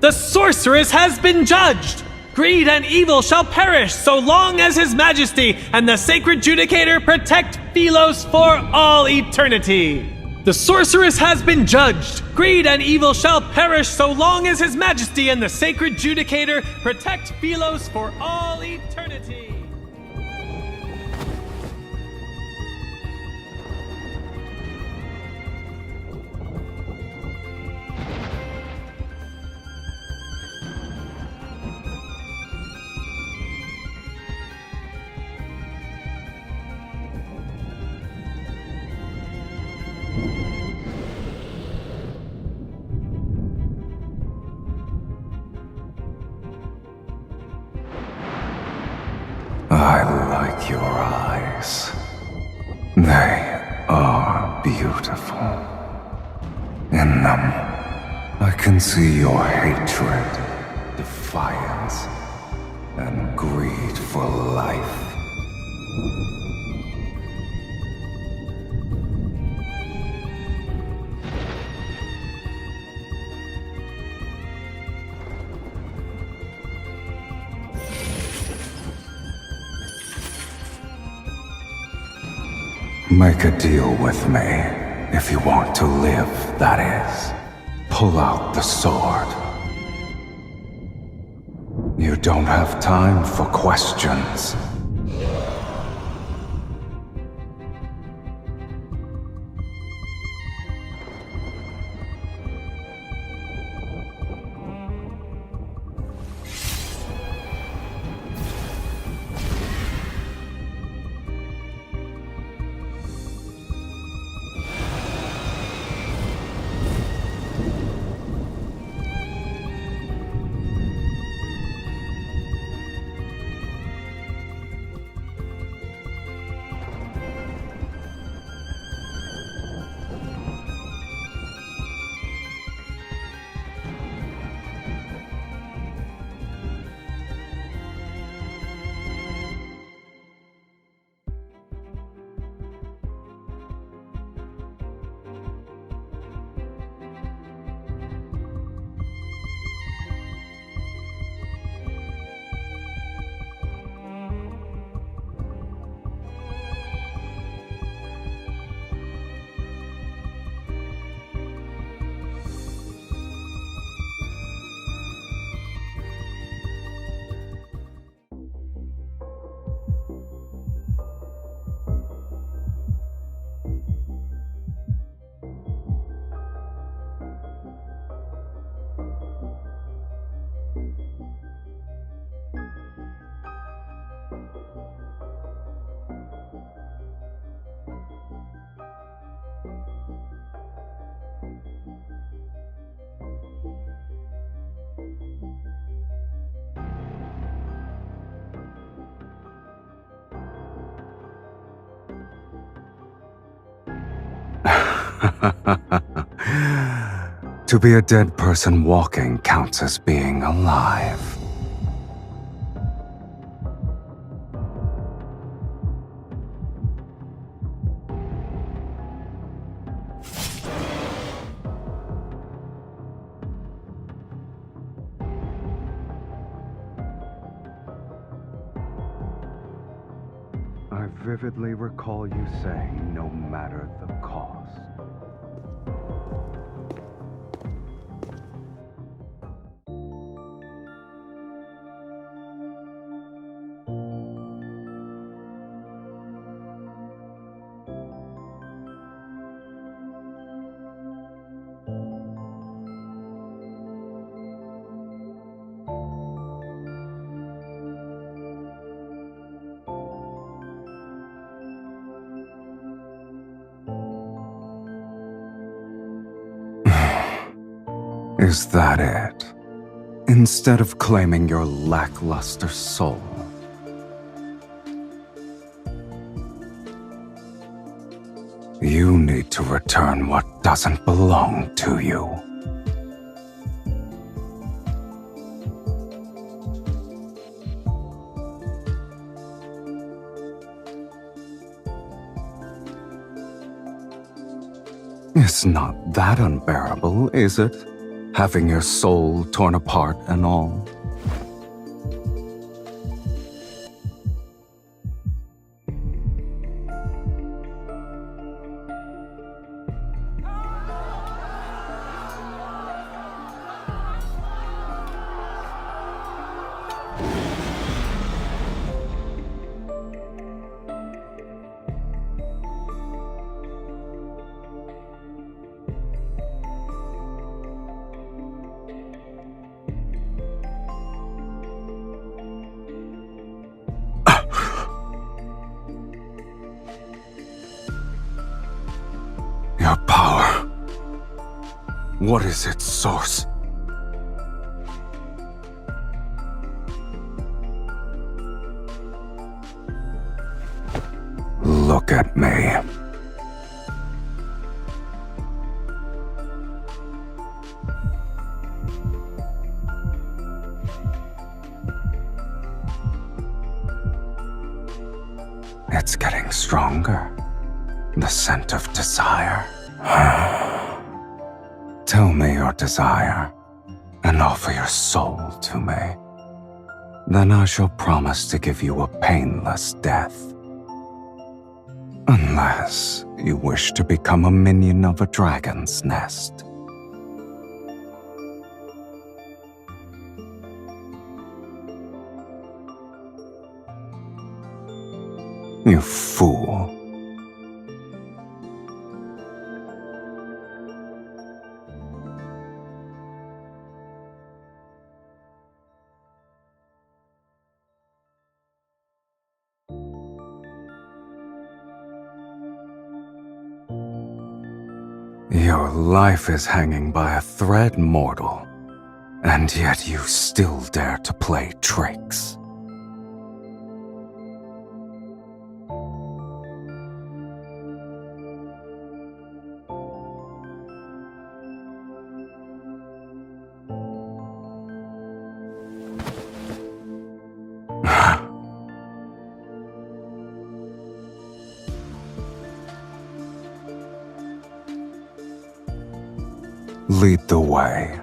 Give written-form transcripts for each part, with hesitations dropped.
The sorceress has been judged! Greed and evil shall perish so long as His Majesty and the Sacred Judicator protect Sylus for all eternity! The sorceress has been judged! Greed and evil shall perish so long as His Majesty and the Sacred Judicator protect Sylus for all eternity! I like your eyes. They are beautiful. In them, I can see your hatred, defiance, and greed for life. Make a deal with me, if you want to live, that is. Pull out the sword. You don't have time for questions. To be a dead person walking counts as being alive. I vividly recall you saying, no matter the cost. Is that it? Instead of claiming your lackluster soul? You need to return what doesn't belong to you. It's not that unbearable, is it? having your soul torn apart and all. Your power. What is its source? Look at me. It's getting stronger. The scent of desire. Tell me your desire, and offer your soul to me. Then I shall promise to give you a painless death. Unless you wish to become a minion of a dragon's nest. You fool. Your life is hanging by a thread, mortal, and yet you still dare to play tricks. Lead the way.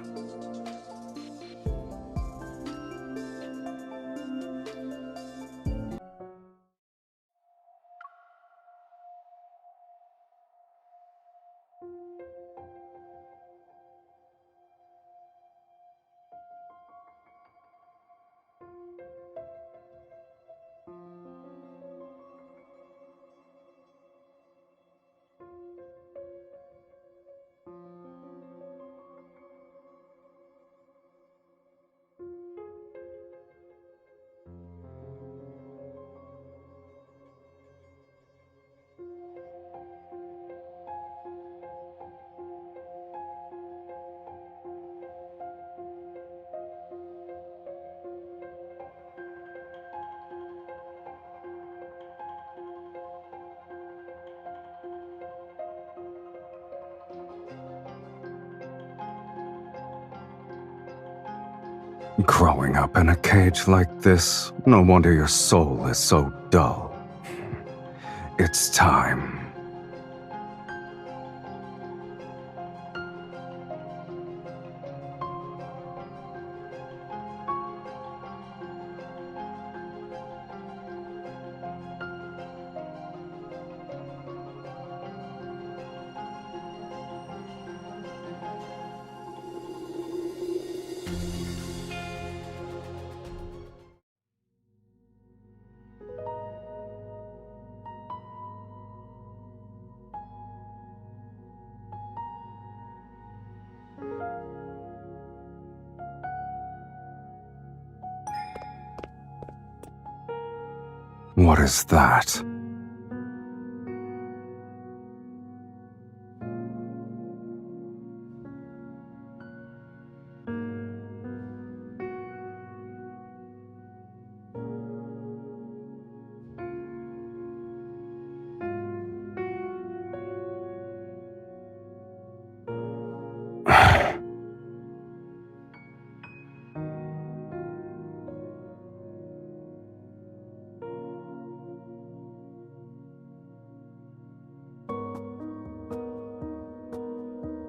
Growing up in a cage like this, no wonder your soul is so dull. It's time. What is that?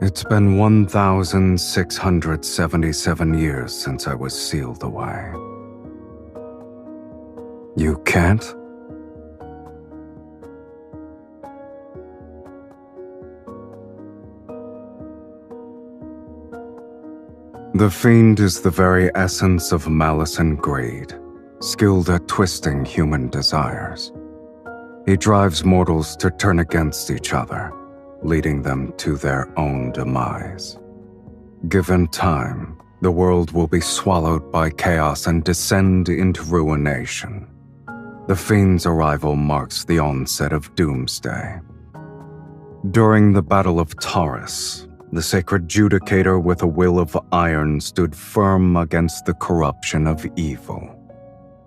It's been 1,677 years since I was sealed away. You can't? The Fiend is the very essence of malice and greed, skilled at twisting human desires. He drives mortals to turn against each other, leading them to their own demise. Given time, the world will be swallowed by chaos and descend into ruination. The Fiend's arrival marks the onset of Doomsday. During the Battle of Taurus, the sacred judicator with a will of iron stood firm against the corruption of evil.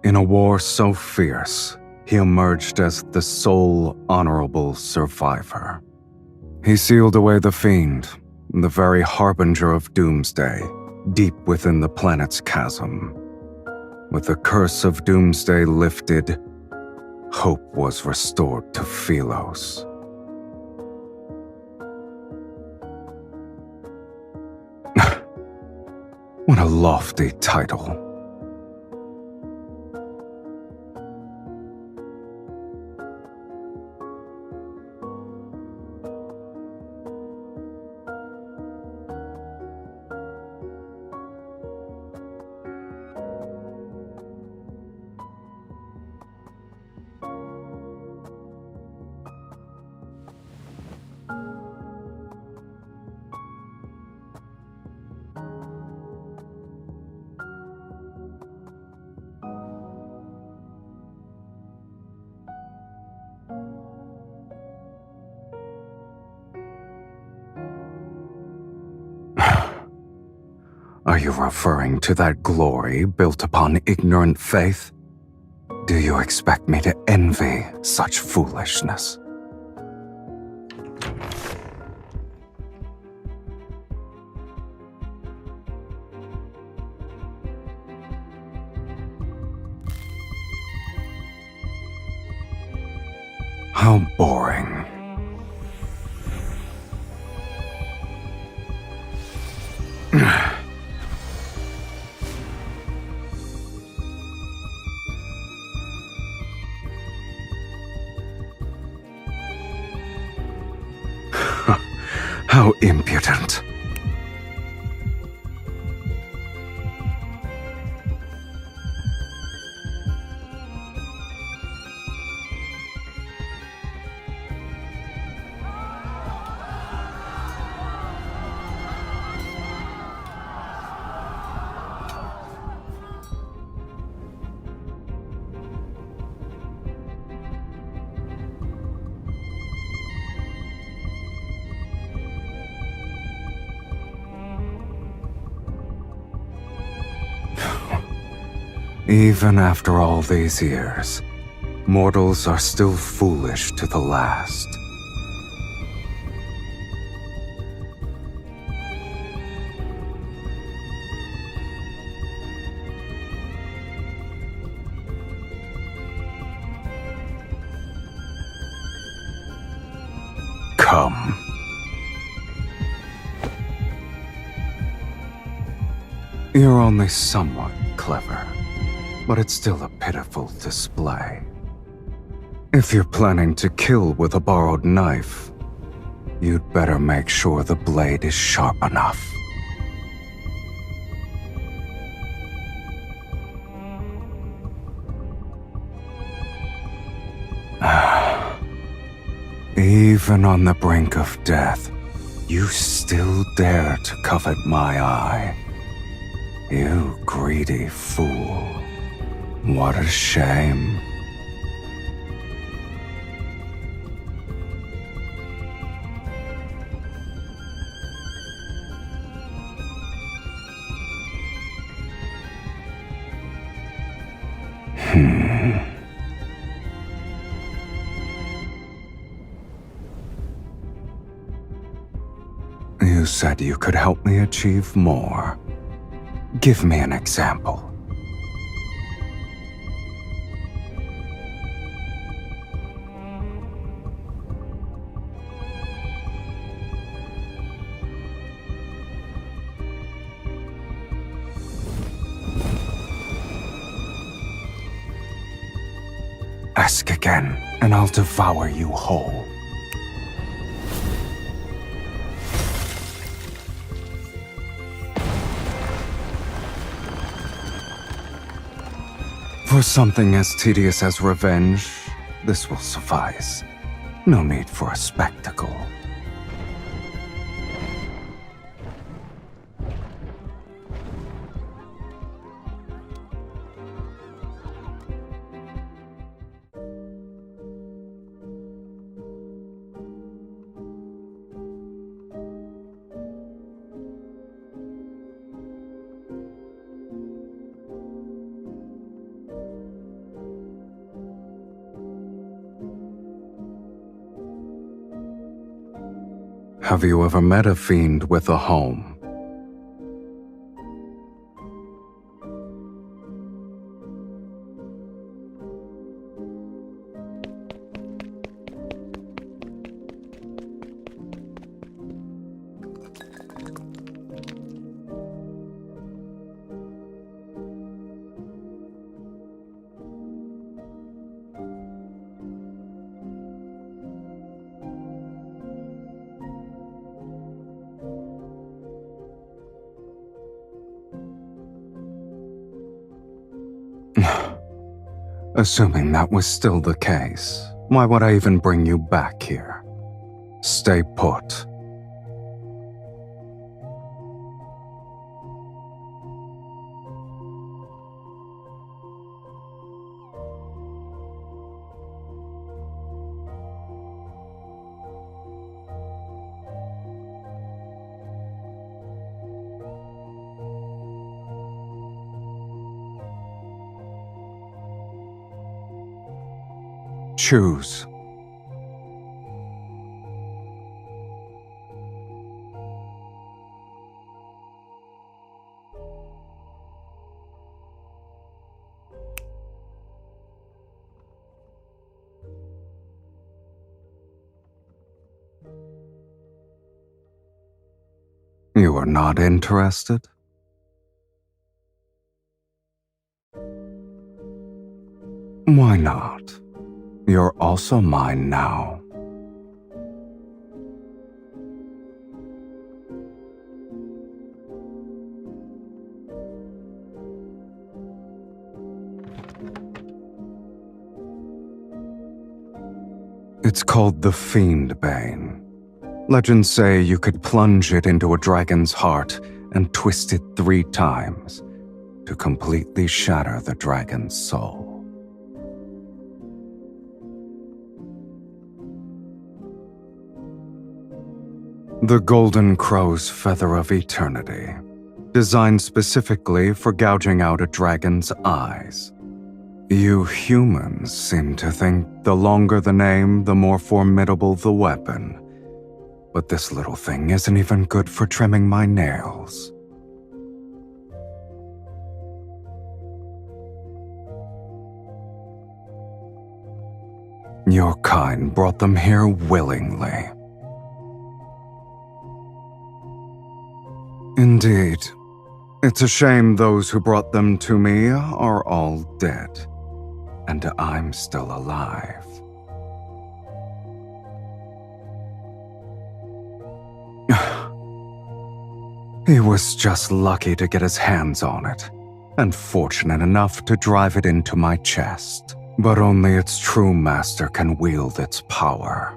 In a war so fierce, he emerged as the sole honorable survivor. He sealed away the Fiend, the very harbinger of Doomsday, deep within the planet's chasm. With the curse of Doomsday lifted, hope was restored to Sylus. What a lofty title. Are you referring to that glory built upon ignorant faith? Do you expect me to envy such foolishness? How boring. How impudent. Even after all these years, mortals are still foolish to the last. Come. You're only somewhat clever, but it's still a pitiful display. If you're planning to kill with a borrowed knife, you'd better make sure the blade is sharp enough. Even on the brink of death, you still dare to covet my eye. You greedy fool. What a shame. You said you could help me achieve more. Give me an example. Ask again, and I'll devour you whole. For something as tedious as revenge, this will suffice. No need for a spectacle. Have you ever met a fiend with a home? Assuming that was still the case, why would I even bring you back here? Stay put. Choose. You are not interested? Why not? You're also mine now. It's called the Fiend Bane. Legends say you could plunge it into a dragon's heart and twist it 3 times to completely shatter the dragon's soul. The Golden Crow's Feather of Eternity, designed specifically for gouging out a dragon's eyes. You humans seem to think the longer the name, the more formidable the weapon. But this little thing isn't even good for trimming my nails. Your kind brought them here willingly. Indeed. It's a shame those who brought them to me are all dead, and I'm still alive. He was just lucky to get his hands on it, and fortunate enough to drive it into my chest. But only its true master can wield its power.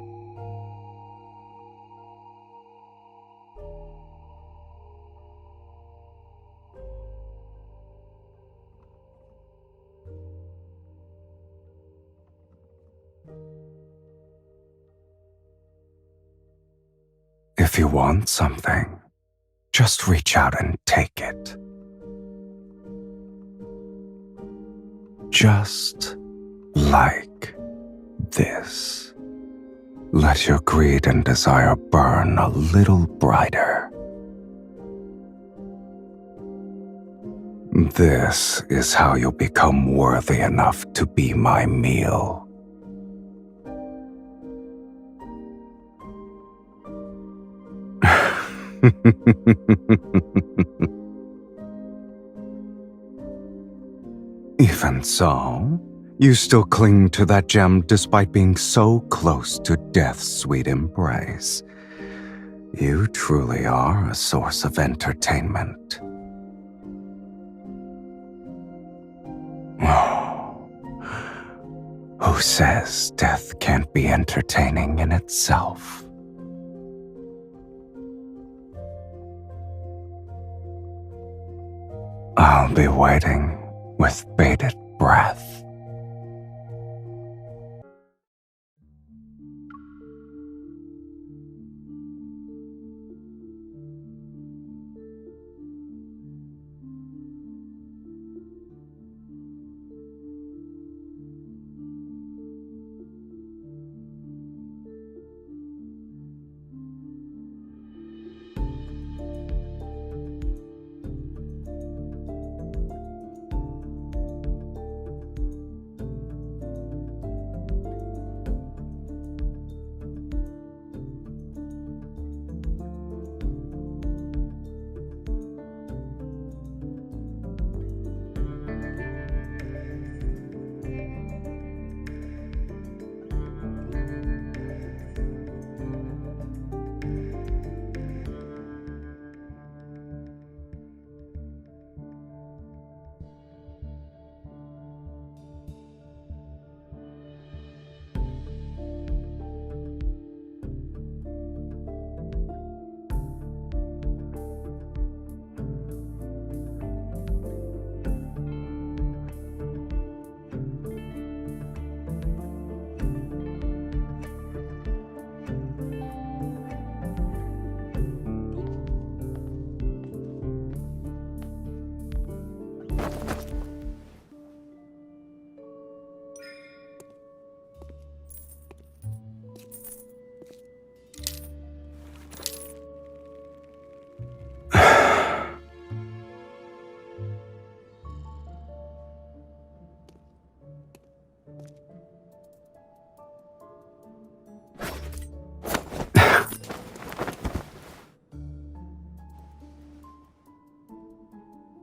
If you want something, just reach out and take it. Just like this. Let your greed and desire burn a little brighter. This is how you'll become worthy enough to be my meal. Even so, You still cling to that gem despite being so close to death's sweet embrace. You truly are a source of entertainment. Who says death can't be entertaining in itself? I'll be waiting with bated breath.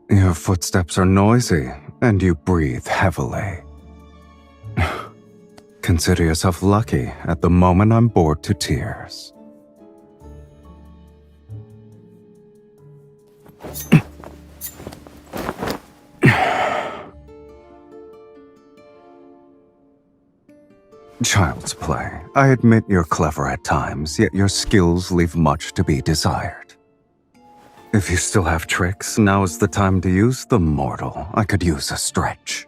Your footsteps are noisy, and you breathe heavily. Consider yourself lucky at the moment I'm bored to tears. Child's play. I admit you're clever at times, yet your skills leave much to be desired. If you still have tricks, now is the time to use them, mortal. I could use a stretch.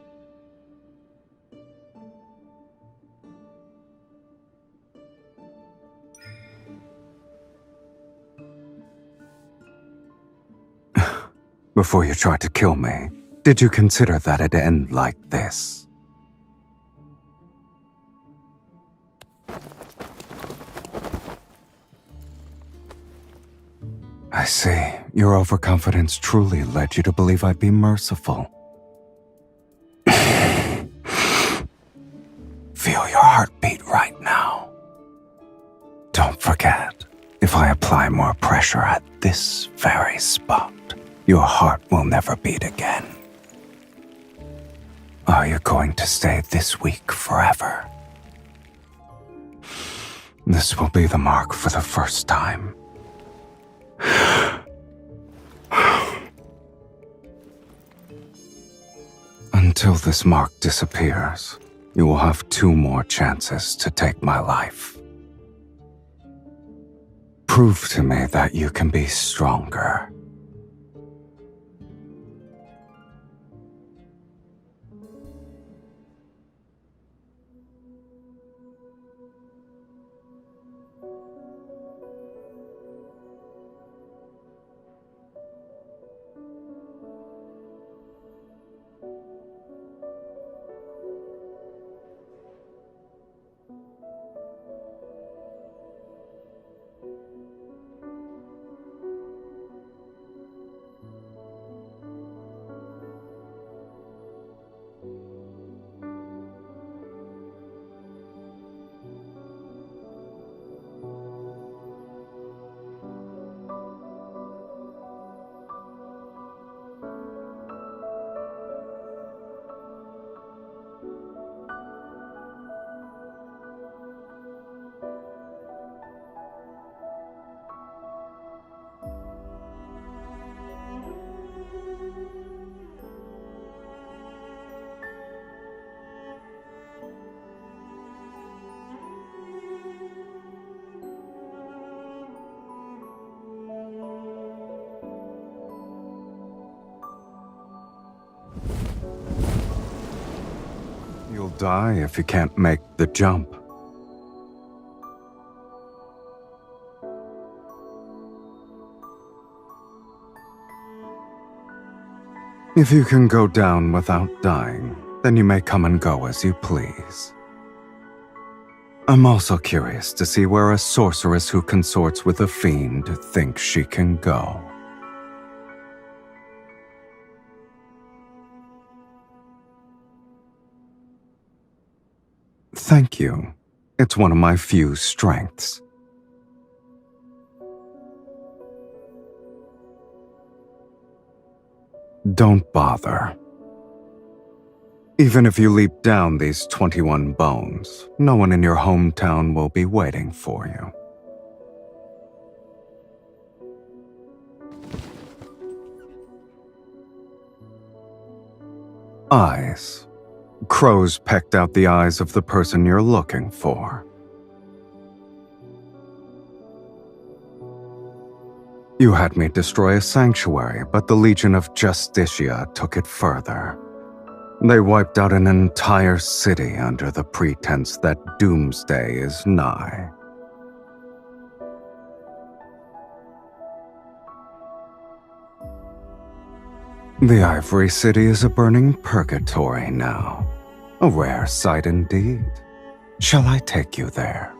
Before you tried to kill me, did you consider that it'd end like this? I see. Your overconfidence truly led you to believe I'd be merciful. Feel your heartbeat right now. Don't forget, if I apply more pressure at this very spot, your heart will never beat again. Are you going to stay this weak forever? This will be the mark for the first time. Until this mark disappears, you will have 2 more chances to take my life. Prove to me that you can be stronger. die if you can't make the jump. If you can go down without dying, then you may come and go as you please. I'm also curious to see where a sorceress who consorts with a fiend thinks she can go. Thank you. It's one of my few strengths. Don't bother. Even if you leap down these 21 bones, no one in your hometown will be waiting for you. Eyes. Crows pecked out the eyes of the person you're looking for. You had me destroy a sanctuary, but the Legion of Justicia took it further. They wiped out an entire city under the pretense that doomsday is nigh. The Ivory City is a burning purgatory now. A rare sight indeed. Shall I take you there?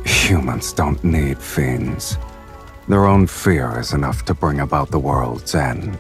Humans don't need fiends. Their own fear is enough to bring about the world's end.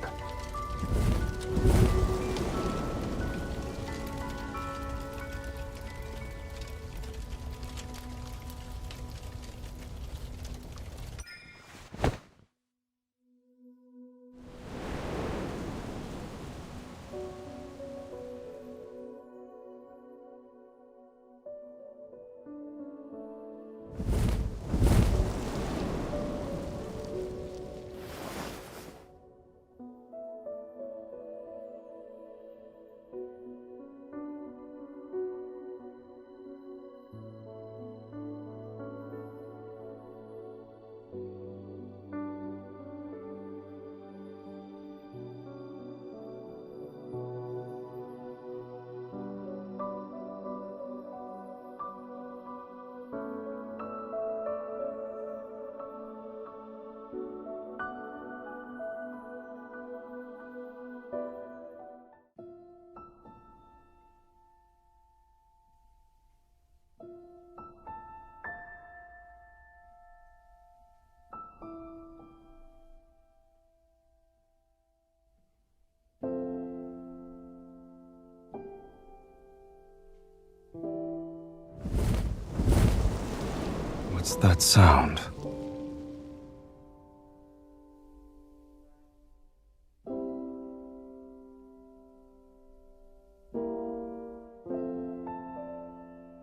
What's that sound?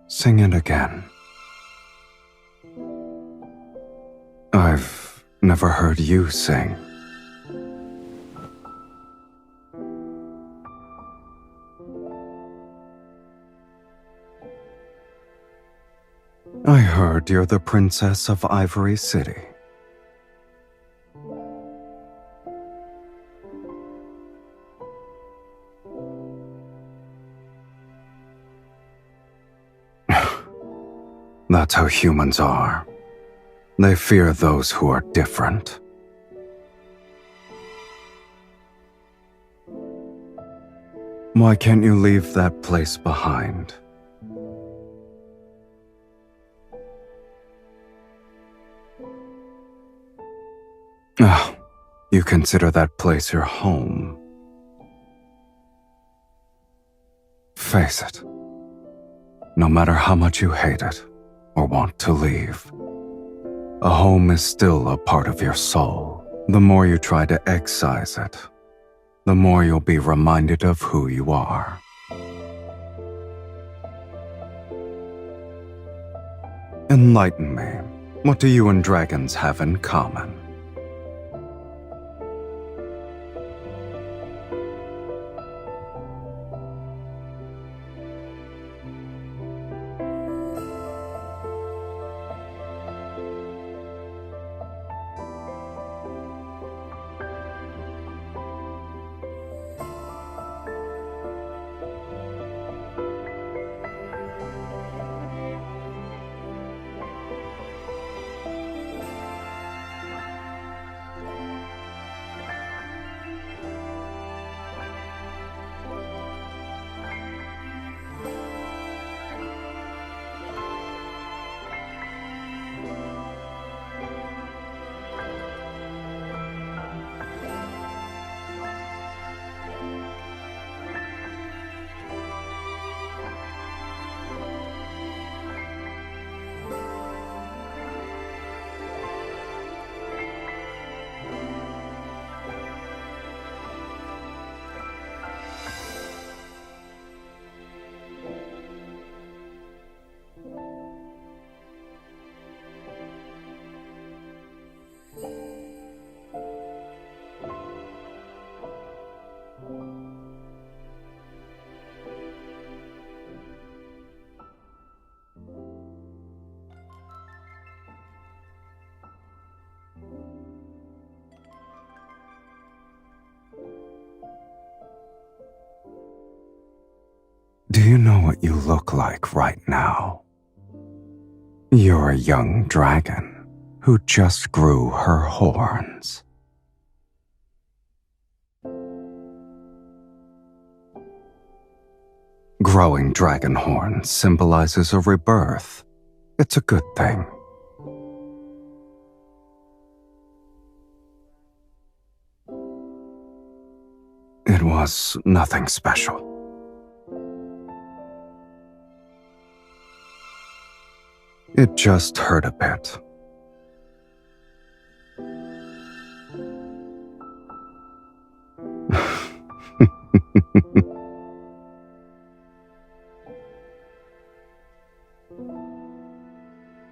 Sing it again. I've never heard you sing. I heard you're the princess of Ivory City. That's how humans are. They fear those who are different. Why can't you leave that place behind? Oh, you consider that place your home. Face it. No matter how much you hate it or want to leave, a home is still a part of your soul. The more you try to excise it, the more you'll be reminded of who you are. Enlighten me. What do you and dragons have in common? Do you know what you look like right now? You're a young dragon who just grew her horns. Growing dragon horns symbolizes a rebirth. It's a good thing. It was nothing special. It just hurt a bit.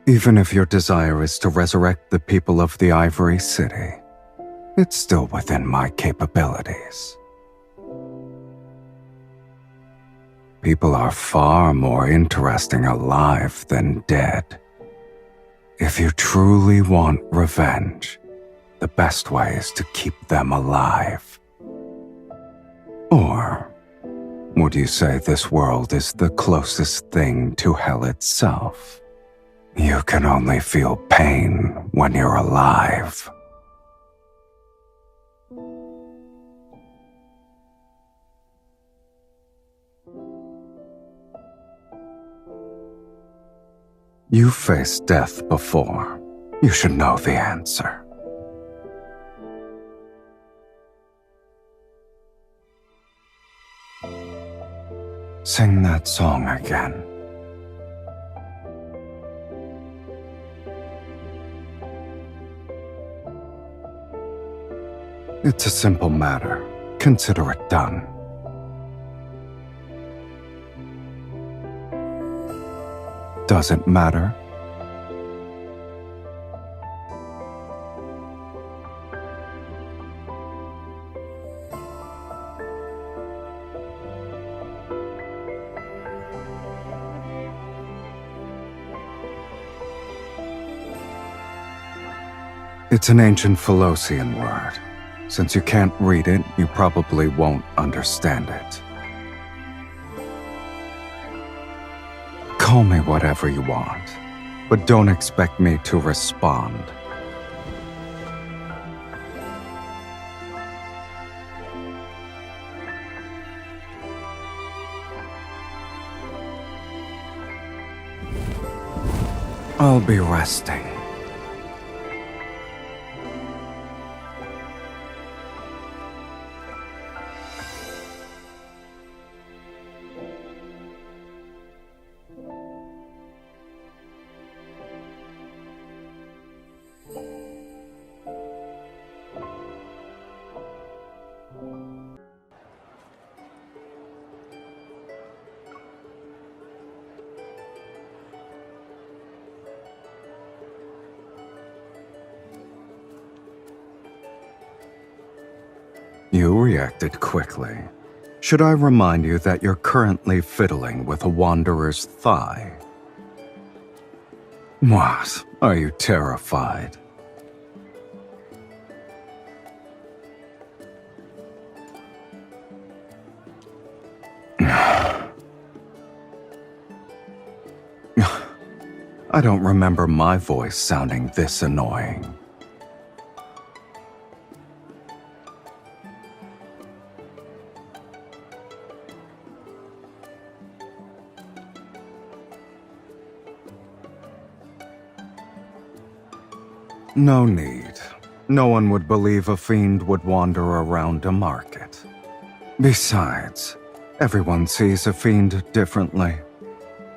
Even if your desire is to resurrect the people of the Ivory City, it's still within my capabilities. People are far more interesting alive than dead. If you truly want revenge, the best way is to keep them alive. Or would you say this world is the closest thing to hell itself? You can only feel pain when you're alive. You've faced death before. You should know the answer. Sing that song again. It's a simple matter. Consider it done. Does it matter? It's an ancient Philosian word. Since you can't read it, you probably won't understand it. Call me whatever you want, but don't expect me to respond. I'll be resting. You reacted quickly. Should I remind you that you're currently fiddling with a wanderer's thigh? What? Are you terrified? I don't remember my voice sounding this annoying. No need. No one would believe a fiend would wander around a market. Besides, everyone sees a fiend differently.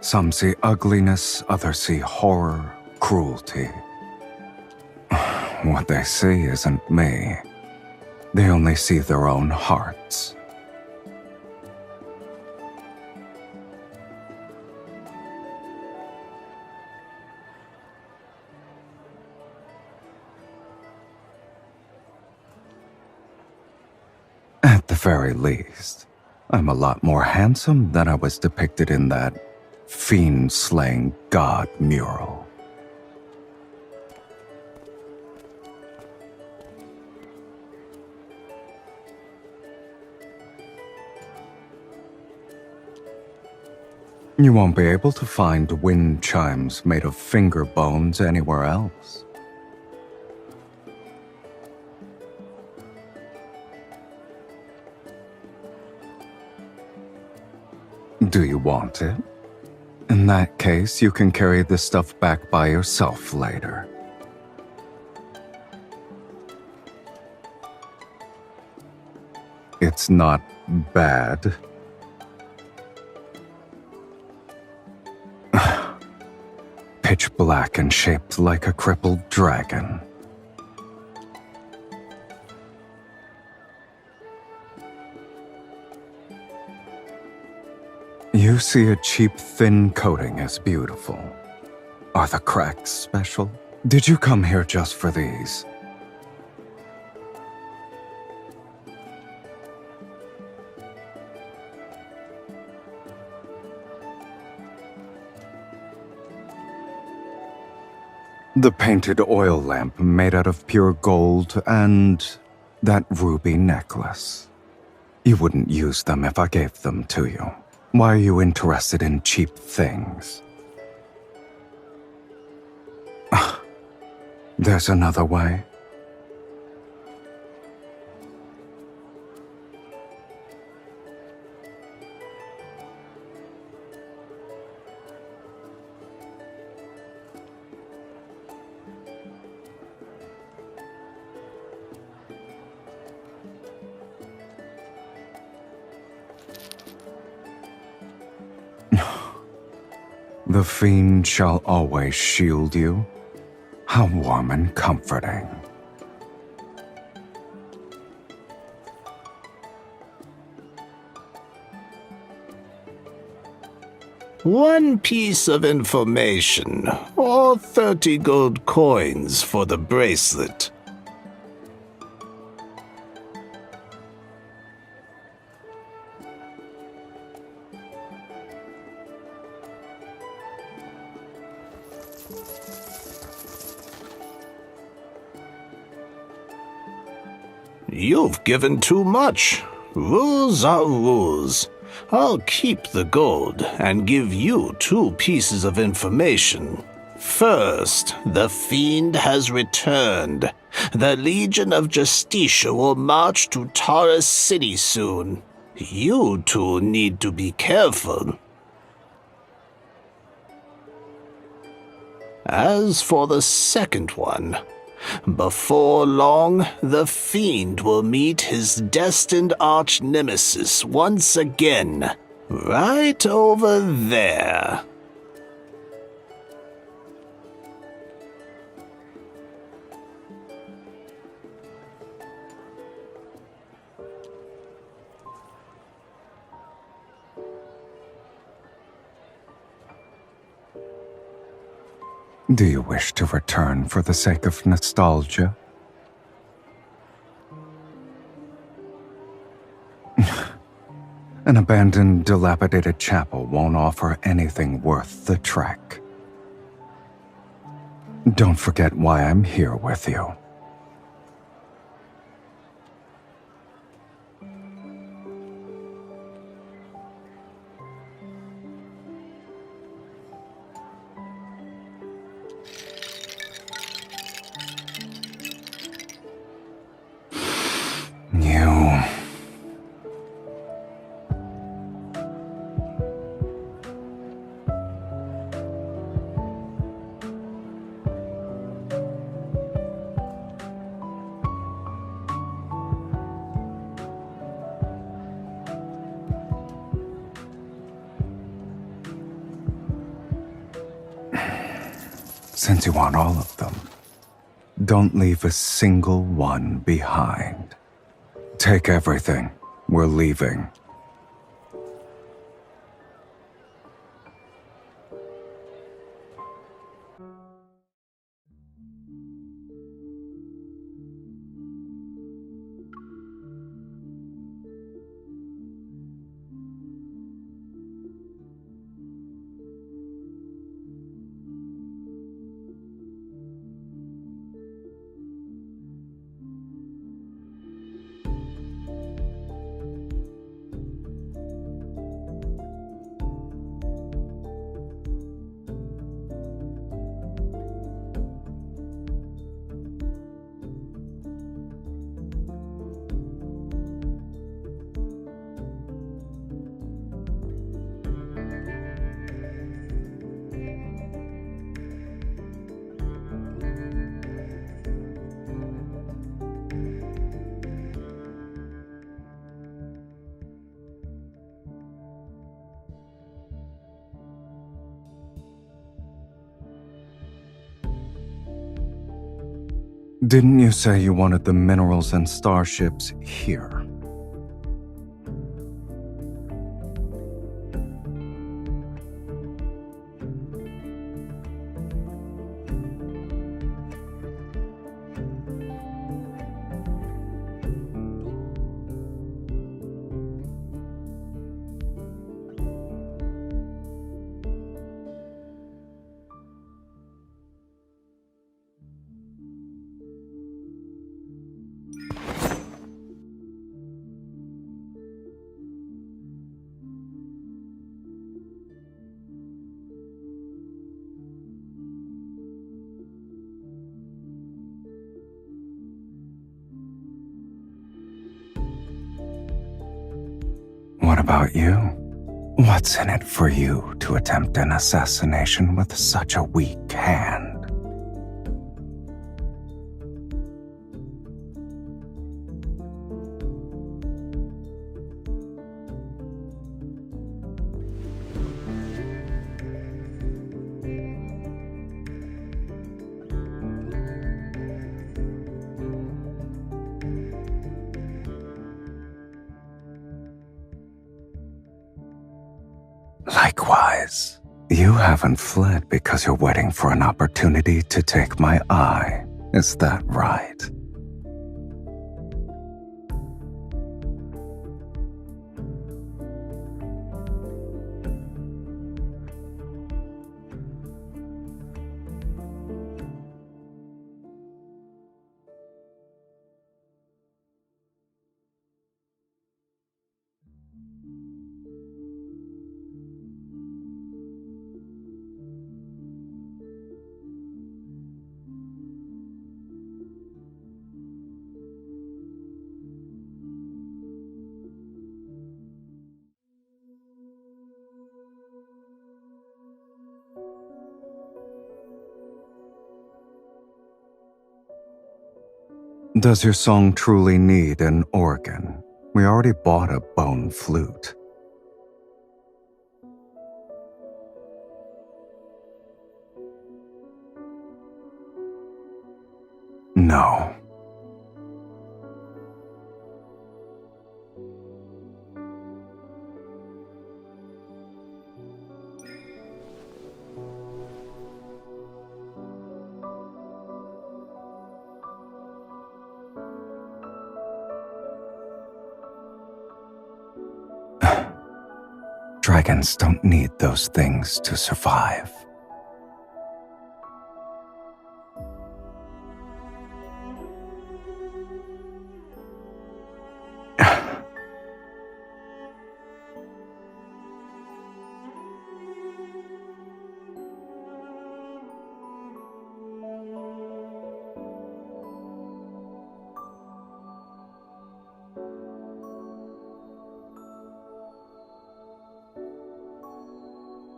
Some see ugliness, others see horror, cruelty. What they see isn't me. They only see their own hearts. At the very least, I'm a lot more handsome than I was depicted in that fiend-slaying god mural. You won't be able to find wind chimes made of finger bones anywhere else. Do you want it? In that case, you can carry the stuff back by yourself later. It's not bad. Pitch black and shaped like a crippled dragon. You see a cheap, thin coating as beautiful. Are the cracks special? Did you come here just for these? The painted oil lamp made out of pure gold and that ruby necklace. You wouldn't use them if I gave them to you. Why are you interested in cheap things? There's another way. The fiend shall always shield you. How warm and comforting. One piece of information, or 30 gold coins for the bracelet. You've given too much. Rules are rules. I'll keep the gold and give you 2 pieces of information. First, the fiend has returned. The Legion of Justicia will march to Taurus City soon. You 2 need to be careful. As for the second one, before long, the fiend will meet his destined arch-nemesis once again, right over there. Do you wish to return for the sake of nostalgia? An abandoned, dilapidated chapel won't offer anything worth the trek. Don't forget why I'm here with you. You... Since you want all of them, don't leave a single one behind. Take everything. We're leaving. Didn't you say you wanted the minerals and starships here? What about you? What's in it for you to attempt an assassination with such a weak hand? Likewise, you haven't fled because you're waiting for an opportunity to take my eye. Is that right? Does your song truly need an organ? We already bought a bone flute. No. Dragons don't need those things to survive.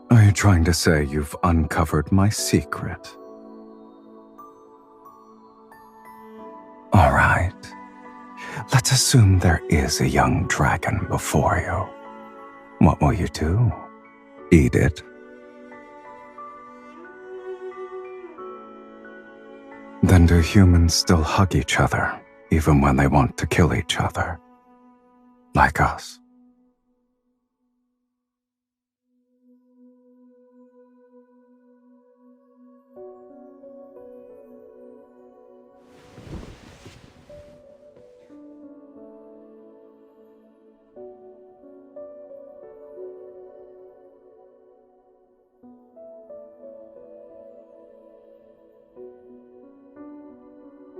Are you trying to say you've uncovered my secret? All right. Let's assume there is a young dragon before you. What will you do? Eat it? Then do humans still hug each other, even when they want to kill each other? Like us?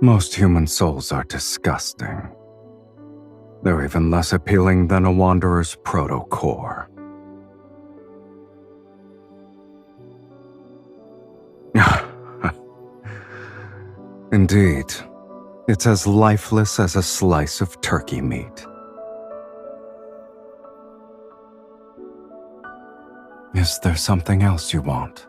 Most human souls are disgusting. They're even less appealing than a wanderer's proto-core. Indeed, it's as lifeless as a slice of turkey meat. Is there something else you want?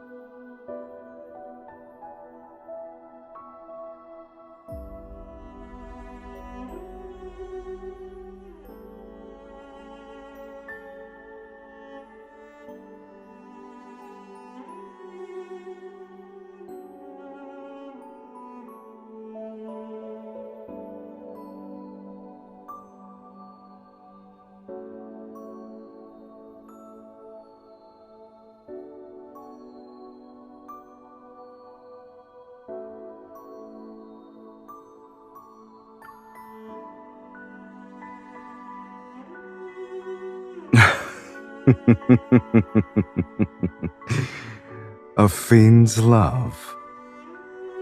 A fiend's love.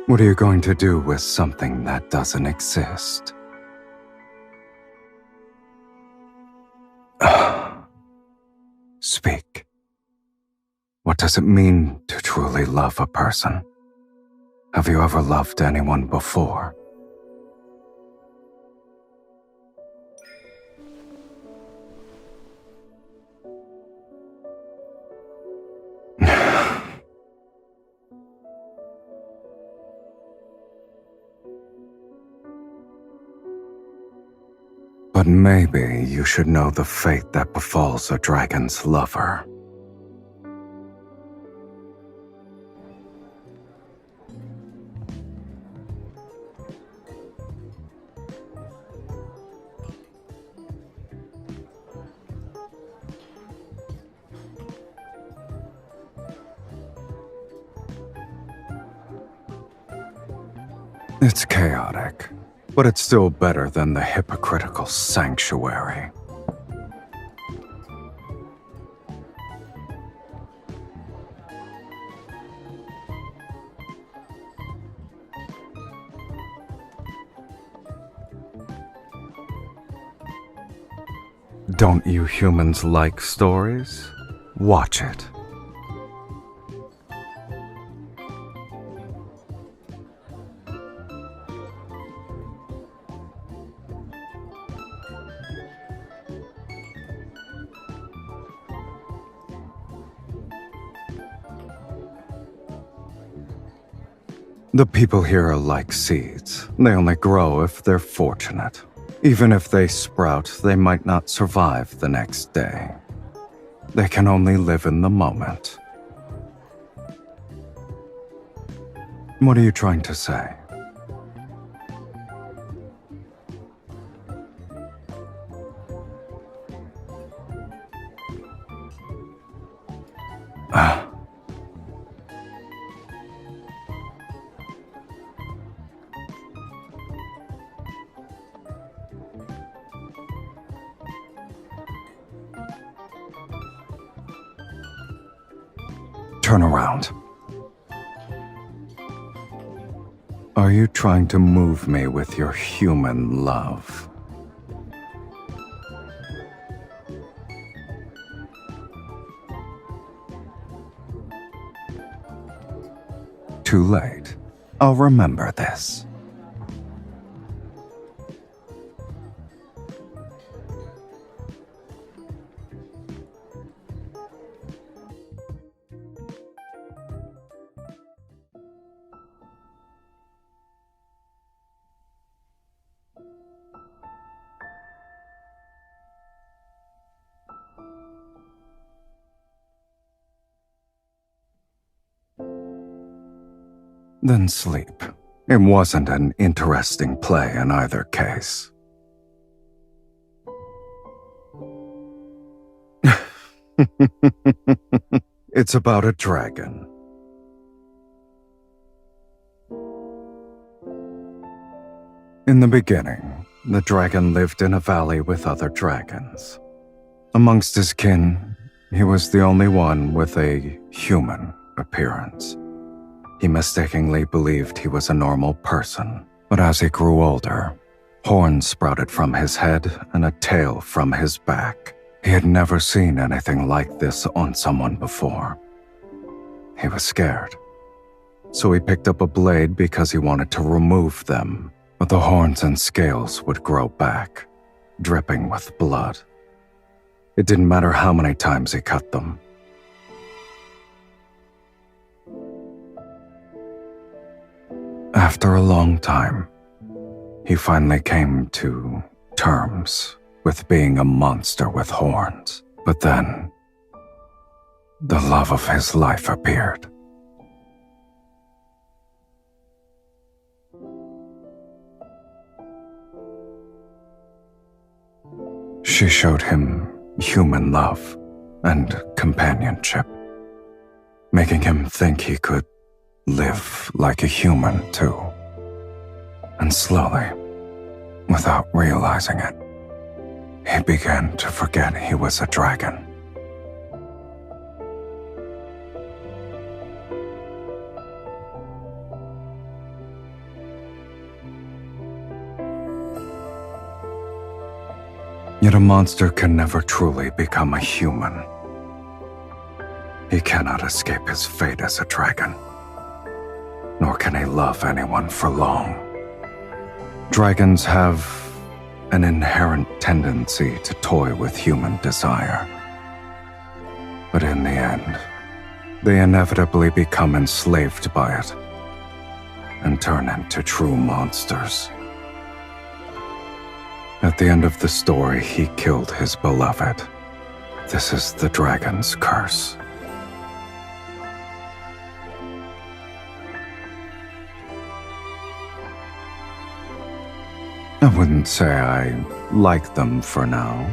What are you going to do with something that doesn't exist? Speak. What does it mean to truly love a person? Have you ever loved anyone before? But maybe you should know the fate that befalls a dragon's lover. It's chaotic, but it's still better than the hypocritical sanctuary. Don't you humans like stories? Watch it. The people here are like seeds. They only grow if they're fortunate. Even if they sprout, they might not survive the next day. They can only live in the moment. What are you trying to say? Turn around. Are you trying to move me with your human love? Too late. I'll remember this. Then sleep. It wasn't an interesting play in either case. It's about a dragon. In the beginning, the dragon lived in a valley with other dragons. Amongst his kin, he was the only one with a human appearance. He mistakenly believed he was a normal person, but as he grew older, horns sprouted from his head and a tail from his back. He had never seen anything like this on someone before. He was scared, so he picked up a blade because he wanted to remove them, but the horns and scales would grow back, dripping with blood. It didn't matter how many times he cut them. After a long time, he finally came to terms with being a monster with horns. But then, the love of his life appeared. She showed him human love and companionship, making him think he could live like a human too. And slowly, without realizing it, he began to forget he was a dragon. Yet a monster can never truly become a human. He cannot escape his fate as a dragon, nor can he love anyone for long. Dragons have an inherent tendency to toy with human desire. But in the end, they inevitably become enslaved by it and turn into true monsters. At the end of the story, he killed his beloved. This is the dragon's curse. I wouldn't say I like them for now.